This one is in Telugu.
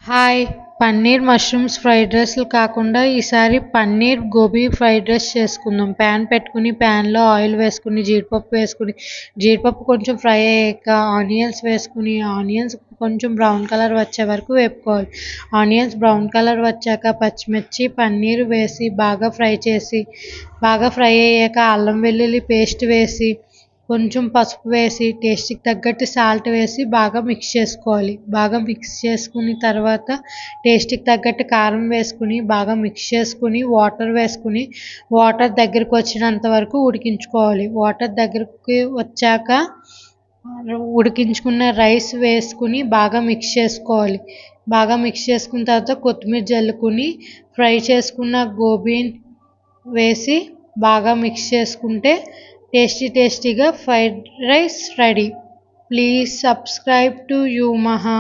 హాయ్! పన్నీర్ మష్రూమ్స్ ఫ్రైడ్ రైస్‌లు కాకుండా ఈసారి పన్నీర్ గోబీ ఫ్రైడ్ రైస్ చేసుకుందాం. ప్యాన్ పెట్టుకుని ప్యాన్‌లో ఆయిల్ వేసుకుని, జీడిపప్పు కొంచెం ఫ్రై అయ్యాక ఆనియన్స్ కొంచెం బ్రౌన్ కలర్ వచ్చే వరకు వేపుకోవాలి. ఆనియన్స్ బ్రౌన్ కలర్ వచ్చాక పచ్చిమిర్చి, పన్నీర్ వేసి బాగా ఫ్రై అయ్యాక అల్లం వెల్లుల్లి పేస్ట్ వేసి, కొంచెం పసుపు వేసి, టేస్ట్‌కి తగ్గట్టు సాల్ట్ వేసి బాగా మిక్స్ చేసుకోవాలి. బాగా మిక్స్ చేసుకున్న తర్వాత టేస్ట్‌కి తగ్గట్టు కారం వేసుకుని బాగా మిక్స్ చేసుకుని వాటర్ దగ్గరికి వచ్చినంత వరకు ఉడికించుకోవాలి. వాటర్ దగ్గరికి వచ్చాక ఉడికించుకున్న రైస్ వేసుకుని బాగా మిక్స్ చేసుకోవాలి. బాగా మిక్స్ చేసుకున్న తర్వాత కొత్తిమీర జల్లుకుని ఫ్రై చేసుకున్న గోబీని వేసి బాగా మిక్స్ చేసుకుంటే టేస్టీగా fried rice ready. Please subscribe to you మహా.